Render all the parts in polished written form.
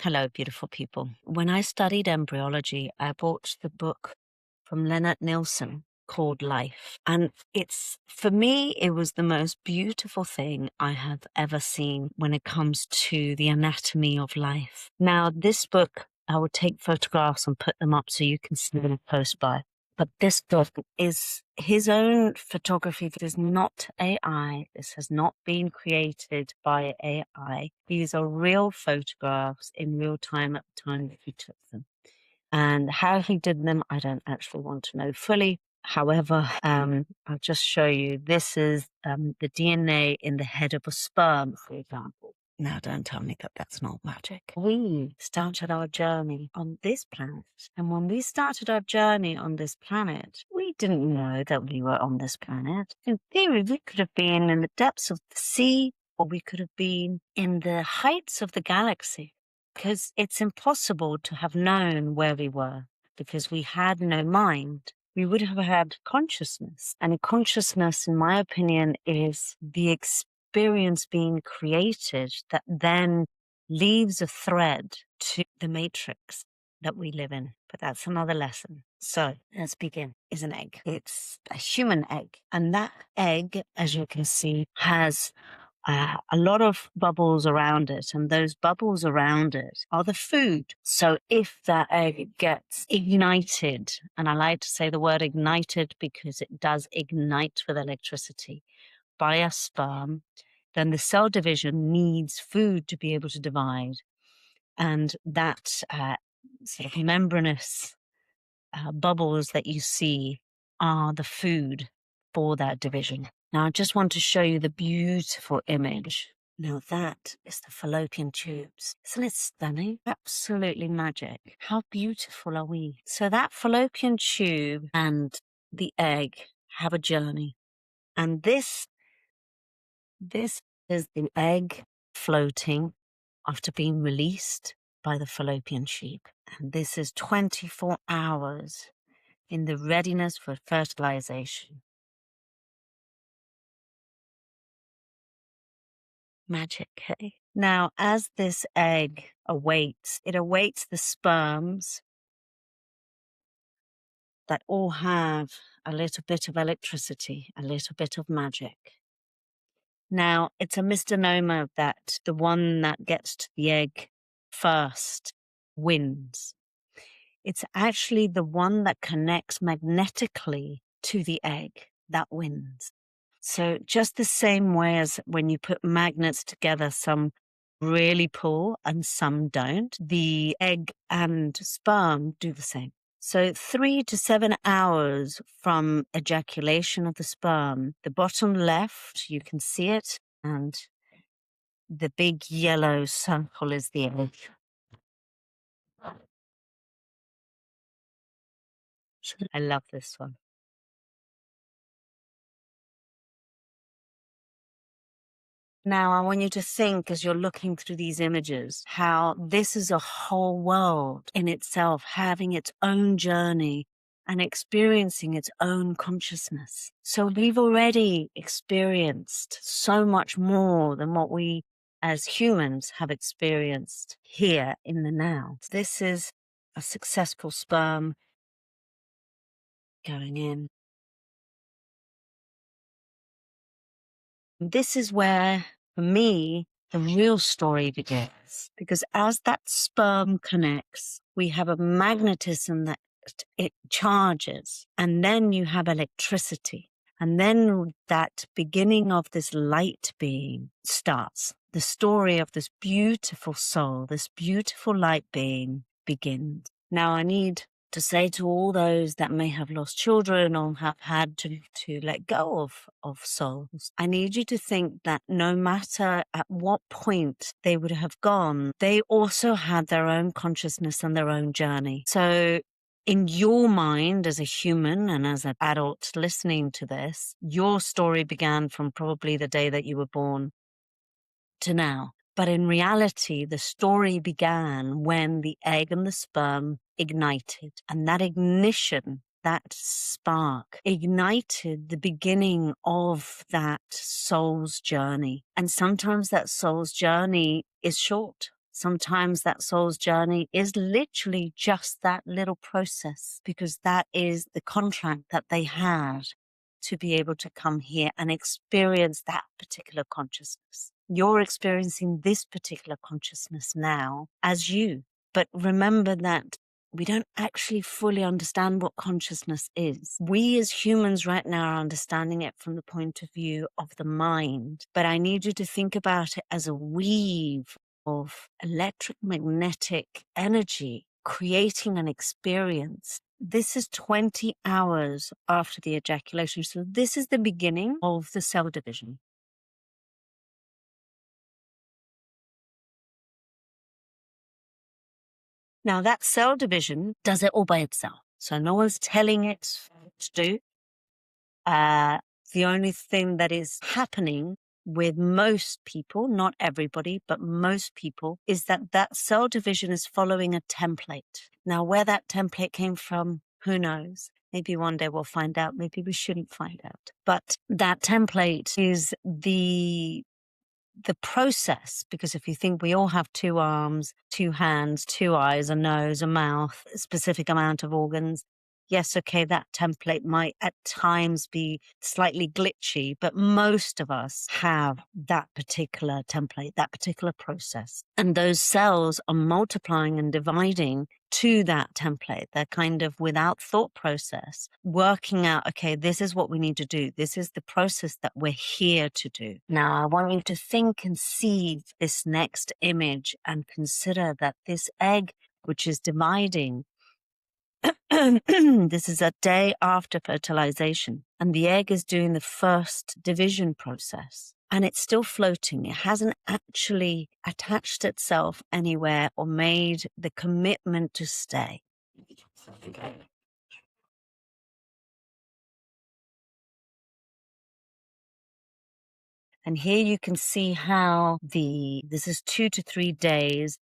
Hello, beautiful people. When I studied embryology, I bought the book from Leonard Nilsson called Life. And for me, it was the most beautiful thing I have ever seen when it comes to the anatomy of life. Now, this book, I will take photographs and put them up so you can see them close by. But this book is his own photography. This is not AI. This has not been created by AI. These are real photographs in real time at the time that he took them. And how he did them, I don't actually want to know fully. However, I'll just show you. This is the DNA in the head of a sperm, for example. Now, don't tell me that that's not magic. We started our journey on this planet. And when we started our journey on this planet, we didn't know that we were on this planet. In theory, we could have been in the depths of the sea, or we could have been in the heights of the galaxy, because it's impossible to have known where we were because we had no mind. We would have had consciousness. And a consciousness, in my opinion, is the experience being created that then leaves a thread to the matrix that we live in. But that's another lesson. So let's begin. Is an egg. It's a human egg. And that egg, as you can see, has a lot of bubbles around it, and those bubbles around it are the food. So if that egg gets ignited, and I like to say the word ignited because it does ignite with electricity, by a sperm, then the cell division needs food to be able to divide. And that sort of membranous bubbles that you see are the food for that division. Now, I just want to show you the beautiful image. Now, that is the fallopian tubes. Isn't it stunning? Absolutely magic. How beautiful are we? So that fallopian tube and the egg have a journey. And this is the egg floating after being released by the fallopian tube. And this is 24 hours in the readiness for fertilization. Magic, hey? Now, as this egg awaits, it awaits the sperms that all have a little bit of electricity, a little bit of magic. Now, it's a misnomer that the one that gets to the egg first wins. It's actually the one that connects magnetically to the egg that wins. So just the same way as when you put magnets together, some really pull and some don't, the egg and sperm do the same. So 3 to 7 hours from ejaculation of the sperm, the bottom left, you can see it, and the big yellow circle is the egg. I love this one. Now, I want you to think, as you're looking through these images, how this is a whole world in itself, having its own journey and experiencing its own consciousness. So we've already experienced so much more than what we as humans have experienced here in the now. This is a successful sperm going in. This is where, for me, the real story begins. Because as that sperm connects, we have a magnetism that it charges, and then you have electricity. And then that beginning of this light being starts. The story of this beautiful soul, this beautiful light being begins. Now, I need to say to all those that may have lost children or have had to let go of souls, I need you to think that no matter at what point they would have gone, they also had their own consciousness and their own journey. So in your mind as a human and as an adult listening to this, your story began from probably the day that you were born to now. But in reality, the story began when the egg and the sperm ignited. And that ignition, that spark, ignited the beginning of that soul's journey. And sometimes that soul's journey is short. Sometimes that soul's journey is literally just that little process, because that is the contract that they had to be able to come here and experience that particular consciousness. You're experiencing this particular consciousness now as you. But remember that we don't actually fully understand what consciousness is. We as humans right now are understanding it from the point of view of the mind. But I need you to think about it as a weave of electromagnetic energy creating an experience. This is 20 hours after the ejaculation. So this is the beginning of the cell division. Now, that cell division does it all by itself. So no one's telling it to do. The only thing that is happening with most people, not everybody, but most people, is that that cell division is following a template. Now, where that template came from, who knows? Maybe one day we'll find out. Maybe we shouldn't find out. But that template is the process, because if you think we all have 2 arms, 2 hands, 2 eyes, a nose, a mouth, a specific amount of organs, yes, okay, that template might at times be slightly glitchy, but most of us have that particular template, that particular process. And those cells are multiplying and dividing to that template. They're kind of without thought process, working out, okay, this is what we need to do. This is the process that we're here to do. Now, I want you to think and see this next image and consider that this egg, which is dividing, this is a day after fertilization, and the egg is doing the first division process. And it's still floating. It hasn't actually attached itself anywhere or made the commitment to stay. And here you can see how this is 2 to 3 days,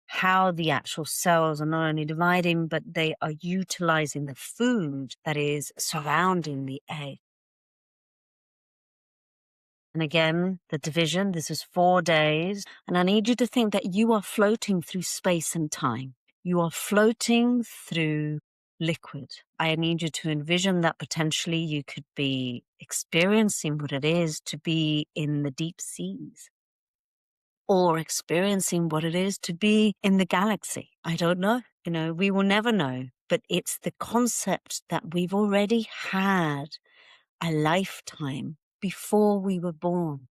how the actual cells are not only dividing, but they are utilizing the food that is surrounding the egg. And again, the division, this is 4 days. And I need you to think that you are floating through space and time. You are floating through liquid. I need you to envision that potentially you could be experiencing what it is to be in the deep seas, or experiencing what it is to be in the galaxy. I don't know. We will never know. But it's the concept that we've already had a lifetime before we were born.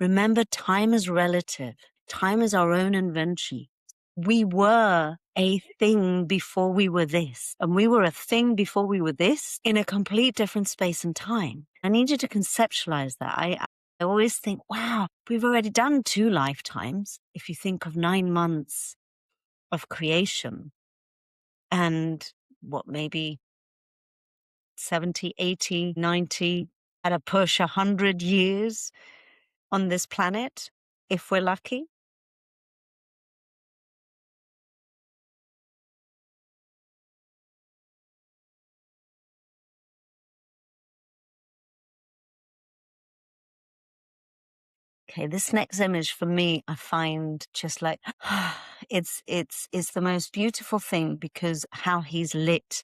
Remember, time is relative. Time is our own invention. We were a thing before we were this, and we were a thing before we were this in a complete different space and time. I need you to conceptualize that. I always think, wow, we've already done 2 lifetimes. If you think of 9 months of creation and maybe 70, 80, 90, at a push 100 years on this planet, if we're lucky. Okay, this next image for me, I find just like, it's the most beautiful thing, because how he's lit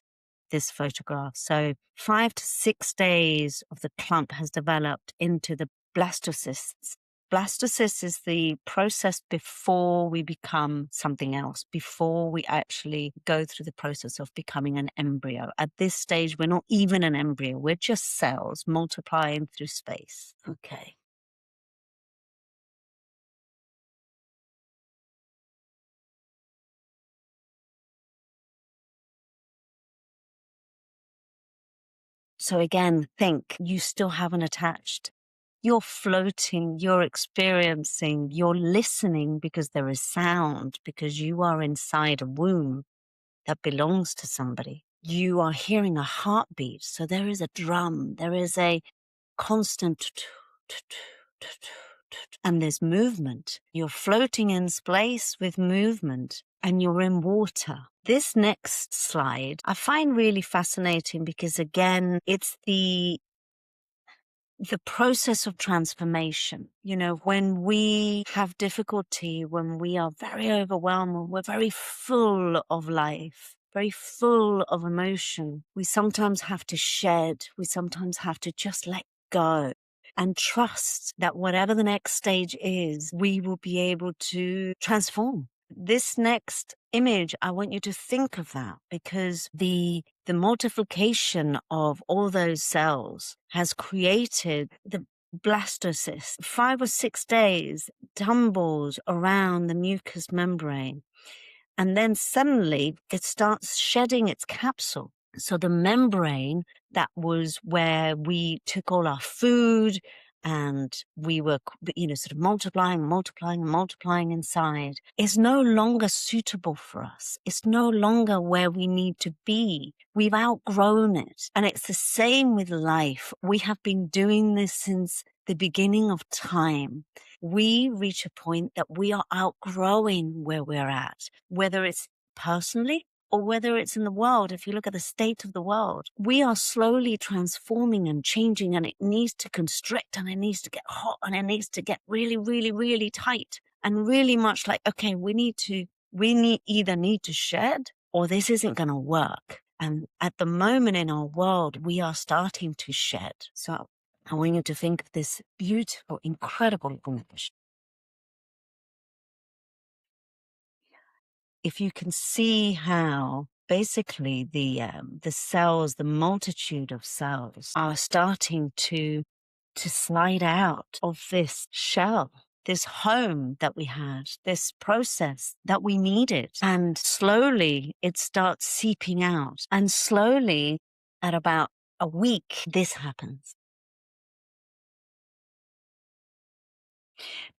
this photograph. So 5 to 6 days of the clump has developed into the blastocysts. Blastocyst is the process before we become something else, before we actually go through the process of becoming an embryo. At this stage, we're not even an embryo. We're just cells multiplying through space. Okay. So again, think, you still haven't attached. You're floating, you're experiencing, you're listening, because there is sound, because you are inside a womb that belongs to somebody. You are hearing a heartbeat. So there is a drum, there is a constant, and there's movement. You're floating in space with movement, and you're in water. This next slide I find really fascinating, because again, it's the the process of transformation. You know, when we have difficulty, when we are very overwhelmed, when we're very full of life, very full of emotion, we sometimes have to shed, we sometimes have to just let go and trust that whatever the next stage is, we will be able to transform. This next image, I want you to think of that, because the multiplication of all those cells has created the blastocyst. 5 or 6 days tumbles around the mucous membrane, and then suddenly it starts shedding its capsule. So the membrane that was where we took all our food and we were, sort of multiplying inside, is no longer suitable for us. It's no longer where we need to be. We've outgrown it. And it's the same with life. We have been doing this since the beginning of time. We reach a point that we are outgrowing where we're at, whether it's personally or whether it's in the world. If you look at the state of the world, we are slowly transforming and changing, and it needs to constrict, and it needs to get hot, and it needs to get really, really, really tight, and really much like, okay, we either need to shed, or this isn't going to work. And at the moment in our world, we are starting to shed. So I want you to think of this beautiful, incredible image. If you can see how basically the cells, the multitude of cells, are starting to slide out of this shell, this home that we had, this process that we needed. And slowly it starts seeping out. And slowly, at about a week, this happens.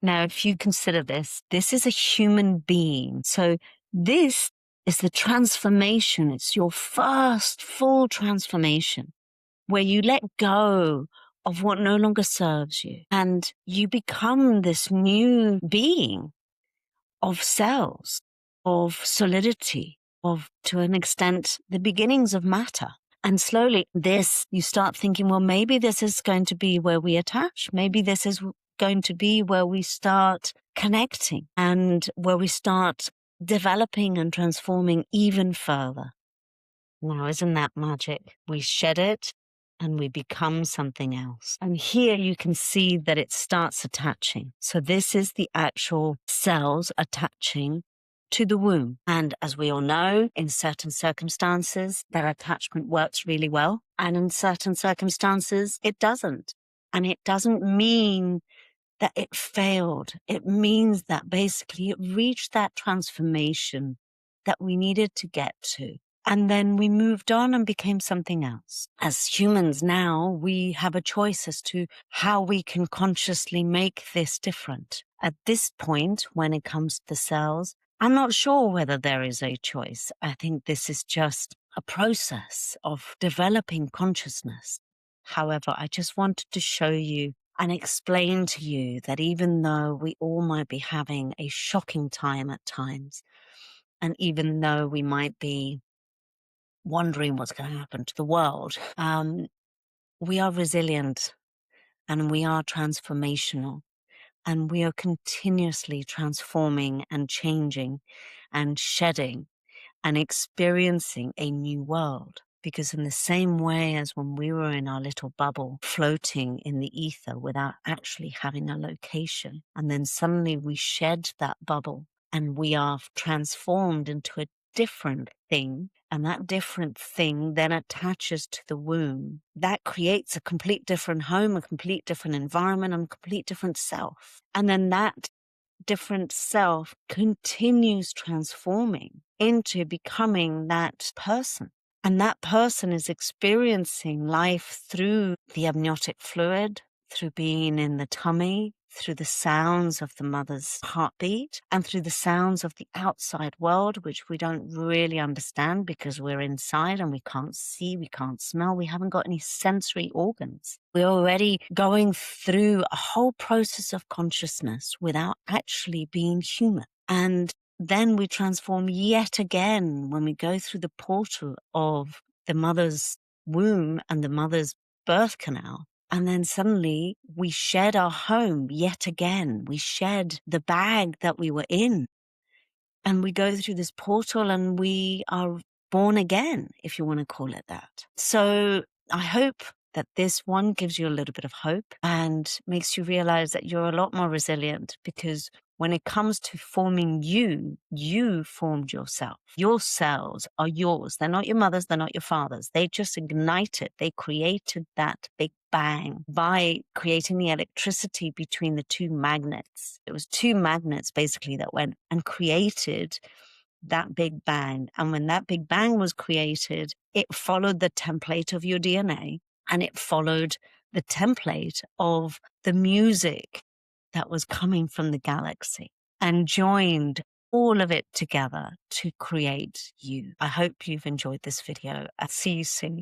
Now, if you consider this is a human being. So this is the transformation. It's your first full transformation where you let go of what no longer serves you and you become this new being of cells, of solidity, of, to an extent, the beginnings of matter. And slowly you start thinking, well, maybe this is going to be where we attach. Maybe this is going to be where we start connecting and where we start developing and transforming even further. Now, isn't that magic? We shed it and we become something else. And here you can see that it starts attaching. So this is the actual cells attaching to the womb. And as we all know, in certain circumstances, their attachment works really well. And in certain circumstances, it doesn't. And it doesn't mean that it failed. It means that basically it reached that transformation that we needed to get to. And then we moved on and became something else. As humans now, we have a choice as to how we can consciously make this different. At this point, when it comes to the cells, I'm not sure whether there is a choice. I think this is just a process of developing consciousness. However, I just wanted to show you and explain to you that even though we all might be having a shocking time at times, and even though we might be wondering what's going to happen to the world, we are resilient and we are transformational, and we are continuously transforming and changing and shedding and experiencing a new world. Because in the same way as when we were in our little bubble floating in the ether without actually having a location, and then suddenly we shed that bubble and we are transformed into a different thing, and that different thing then attaches to the womb, that creates a complete different home, a complete different environment, and a complete different self. And then that different self continues transforming into becoming that person. And that person is experiencing life through the amniotic fluid, through being in the tummy, through the sounds of the mother's heartbeat, and through the sounds of the outside world, which we don't really understand because we're inside and we can't see, we can't smell, we haven't got any sensory organs. We're already going through a whole process of consciousness without actually being human. And then we transform yet again when we go through the portal of the mother's womb and the mother's birth canal. And then suddenly we shed our home yet again. We shed the bag that we were in. And we go through this portal and we are born again, if you want to call it that. So I hope that this one gives you a little bit of hope and makes you realize that you're a lot more resilient, because when it comes to forming you, you formed yourself. Your cells are yours. They're not your mother's, they're not your father's. They just ignited. They created that big bang by creating the electricity between the two magnets. It was two magnets basically that went and created that big bang. And when that big bang was created, it followed the template of your DNA, and it followed the template of the music that was coming from the galaxy, and joined all of it together to create you. I hope you've enjoyed this video. I'll see you soon.